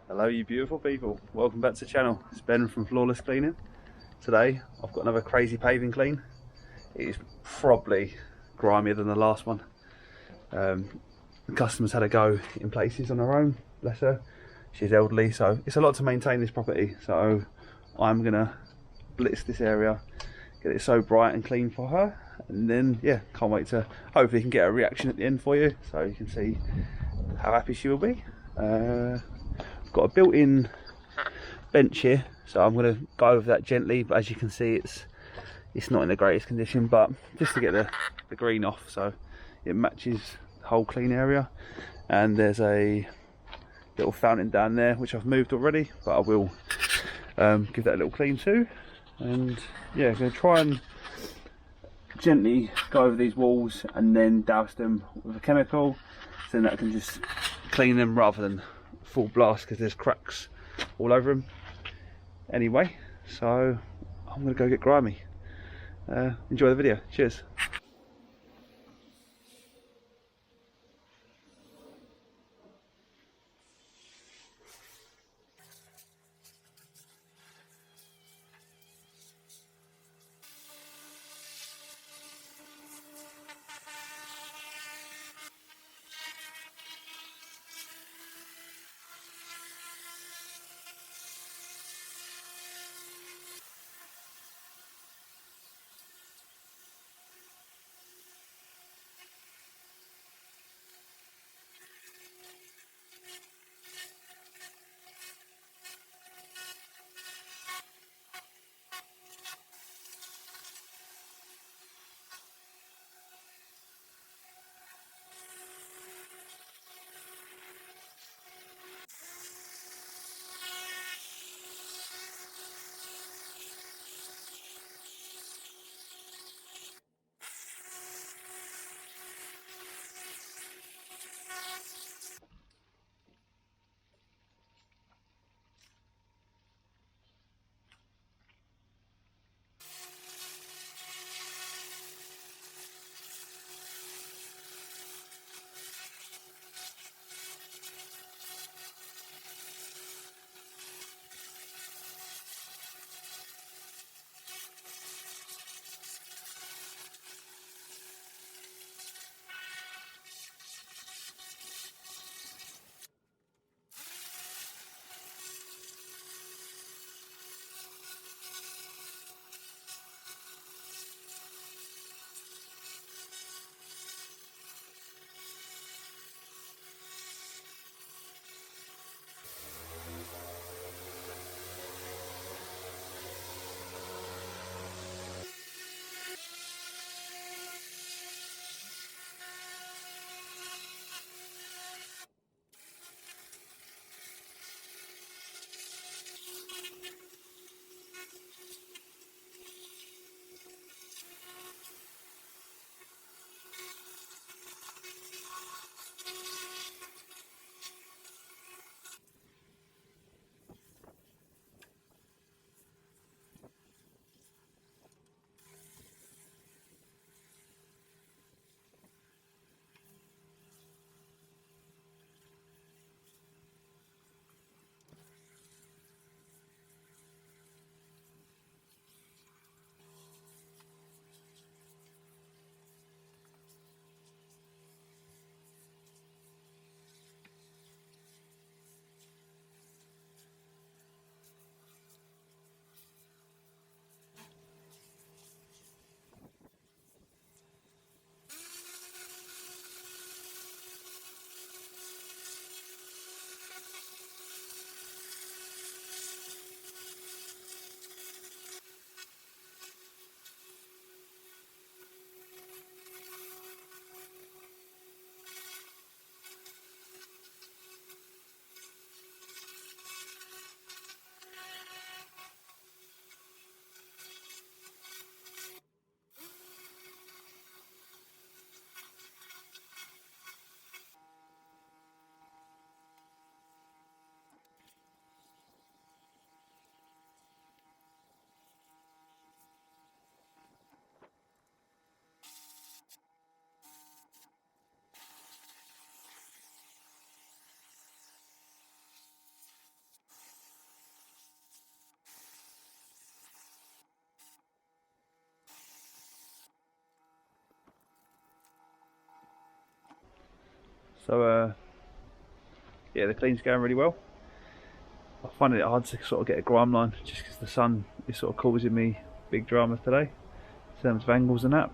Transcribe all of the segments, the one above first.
Hello you beautiful people, welcome back to the channel. It's Ben from Flawless Cleaning. Today I've got another crazy paving clean. It is probably grimier than the last one. The customer's had a go in places on her own, bless her. She's elderly, so it's a lot to maintain this property. So I'm gonna blitz this area, get it so bright and clean for her, and then yeah, can't wait to hopefully can get a reaction at the end for you so you can see how happy she will be. I've got a built-in bench here, so I'm going to go over that gently, but as you can see it's not in the greatest condition, but just to get the green off so it matches the whole clean area. And there's a little fountain down there which I've moved already, but I will give that a little clean too. And yeah, I'm going to try and gently go over these walls and then douse them with a chemical, so then that can just clean them rather than full blast because there's cracks all over them. Anyway, so I'm going to go get grimy. Enjoy the video. Cheers. So yeah, the clean's going really well. I find it hard to sort of get a grime line just because the sun is sort of causing me big drama today in terms of angles and that,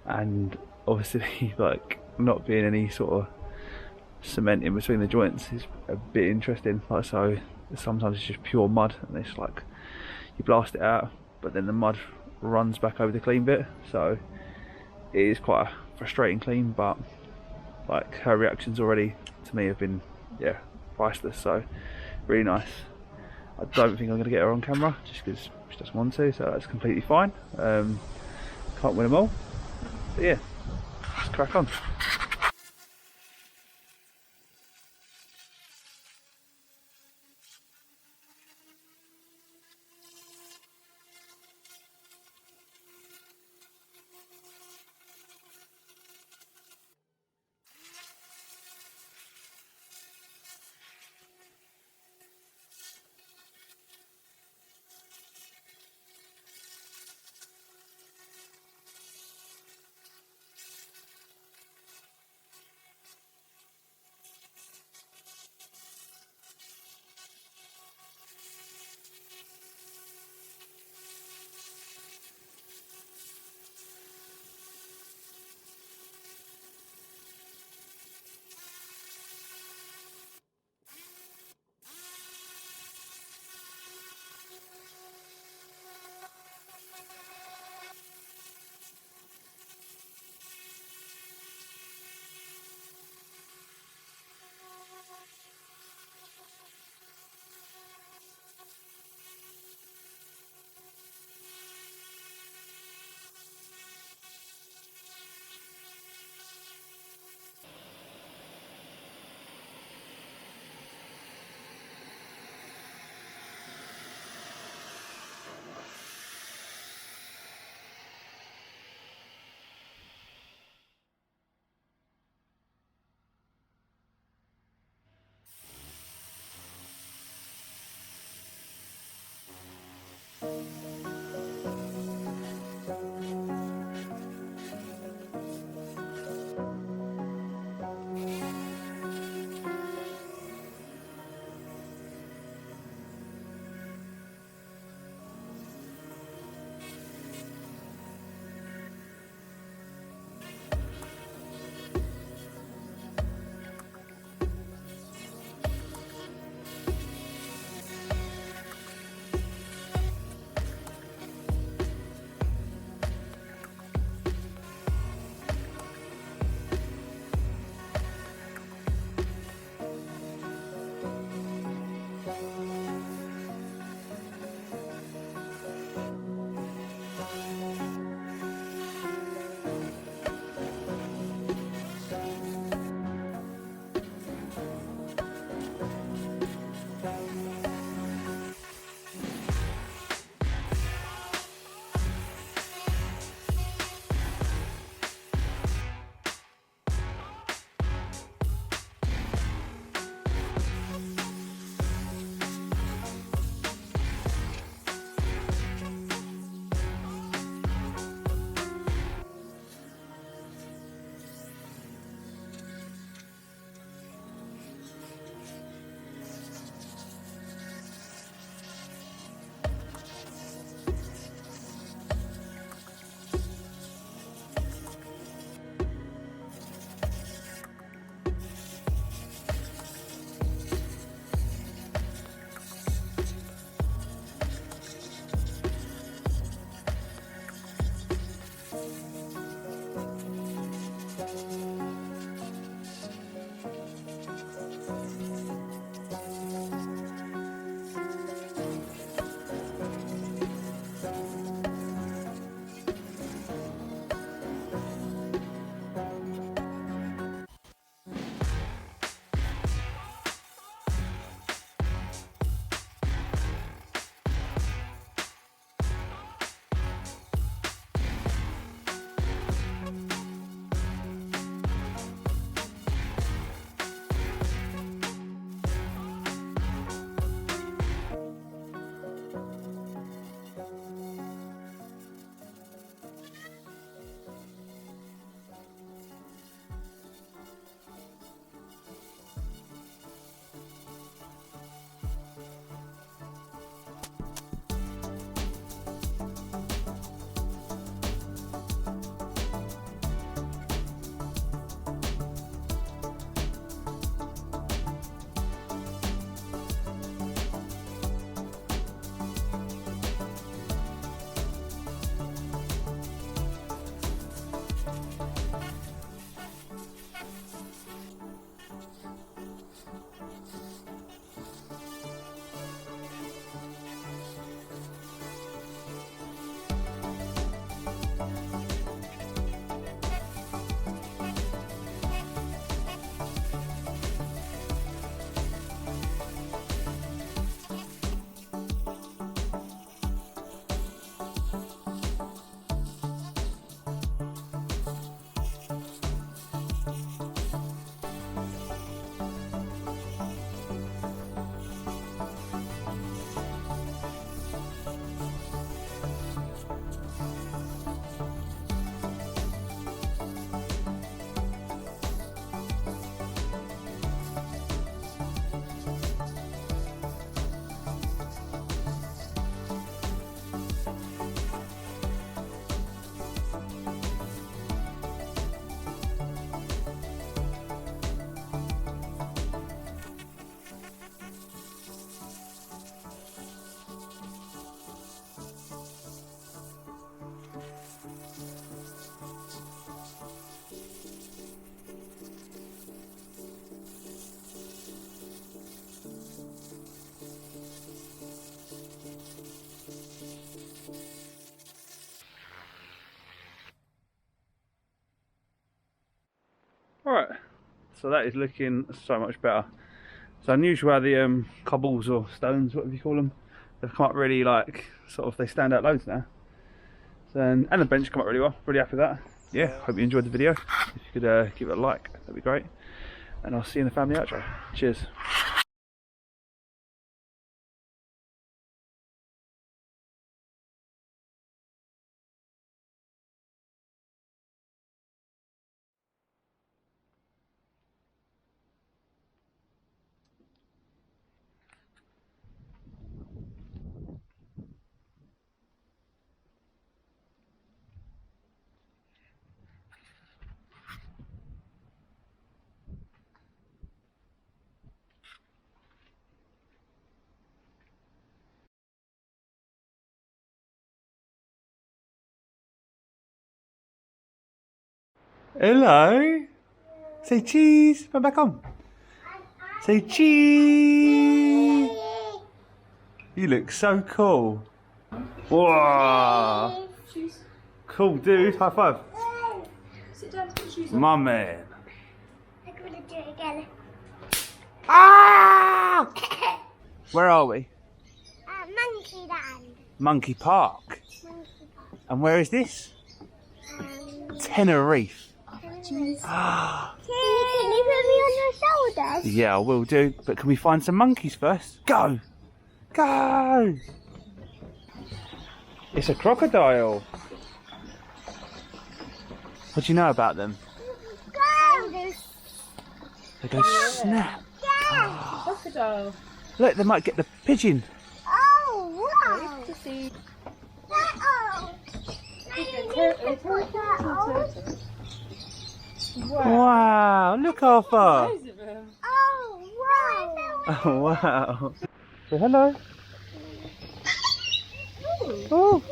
and obviously like not being any sort of cement in between the joints is a bit interesting. Like, so sometimes it's just pure mud and it's like you blast it out but then the mud runs back over the clean bit, so it is quite a frustrating clean, but like her reactions already to me have been, yeah, priceless. So really nice. I don't think I'm going to get her on camera just because she doesn't want to, so that's completely fine. Can't win them all, but yeah, let's crack on. Alright, so that is looking so much better. So unusual how the cobbles or stones, whatever you call them, they've come up really like, sort of, they stand out loads now. So, and the bench come up really well, really happy with that. Yeah, hope you enjoyed the video. If you could give it a like, that'd be great. And I'll see you in the family outro. Cheers. Hello. Say cheese. Come back on. Say cheese. You look so cool. Wow. Cool dude. High five. Sit down, put your shoes on. My man. I'm gonna do it again. Ah! Where are we? Monkey Land. Monkey Park. Monkey Park. And where is this? Tenerife. Can you put me on your shoulders? Yeah, I will do. But can we find some monkeys first? Go! Go! It's a crocodile. What do you know about them? Go! They go snap. Yeah! Crocodile. Look, they might get the pigeon. Oh, wow! To see. Oh! Wow, look how far. Loads of them. Oh, wow! Oh, wow. Say hello. Oh,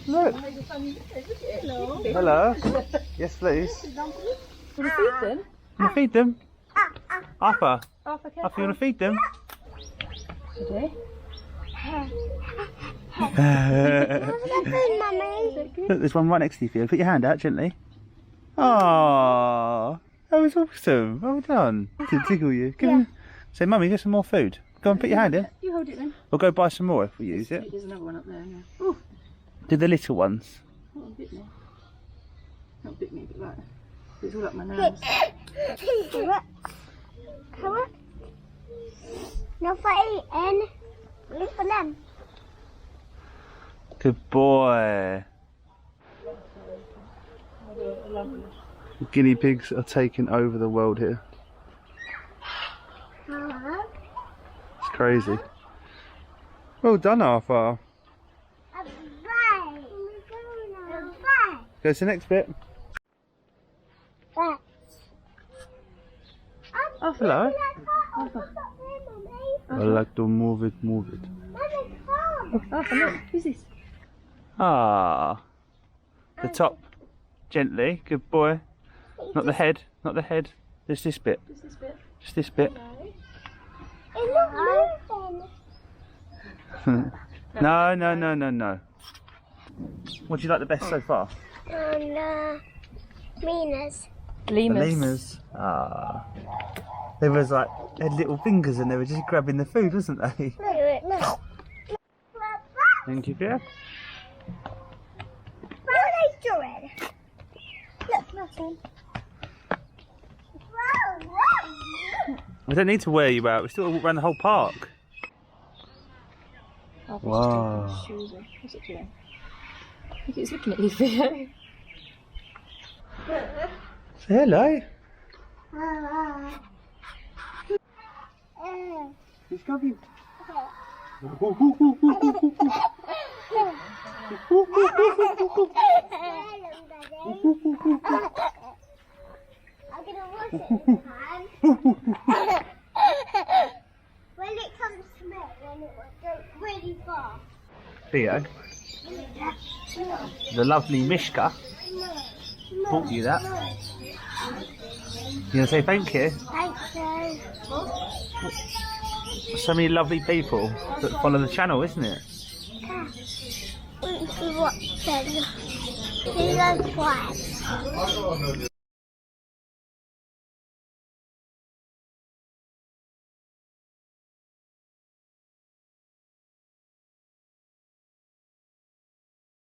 look. Hello. Hello. Yes, please. Want to feed them? You want to feed them? Arthur, Arthur, Arthur, you want to feed them? Okay. Look, there's one right next to you, Theo. Put your hand out gently. Aww, that was awesome. Well done. To tickle you. Give him. Say, Mummy, get some more food. Go and put your hand in. You hold it then. We'll go buy some more if we use it. There's another one up there now. Oh, Do the little ones. not a bit me. Not bit me, but like. It's all up my nose. Carrot. No for eating. Leave for them. Good boy. Guinea pigs are taking over the world here. It's crazy. Well done, Arthur. Go to the next bit. Oh, hello. I like to move it, move it. Arthur, look. Who's this? Ah, the top. Gently, good boy. Not the head, not the head. Just this bit. Who's this bit? Just this bit. It's not moving. No, no, no, no, no. What do you like the best so far? And lemurs. The lemurs. Ah. They was like, they had little fingers and they were just grabbing the food, wasn't they? Look. Thank you, Pierre. What are they doing? Look, nothing. We don't need to wear you out. We still walk around the whole park. Arthur's Wow. just taking his shoes off. What's it doing? I think it's looking at you, Theo. Say hello. It's coming. I'm gonna wash it. When it comes to me, then it will go really fast. Theo, the lovely Mishka bought you that. You gonna say thank you? Thank you. So many lovely people that follow the channel, isn't it? Thanks for watching. See you guys twice.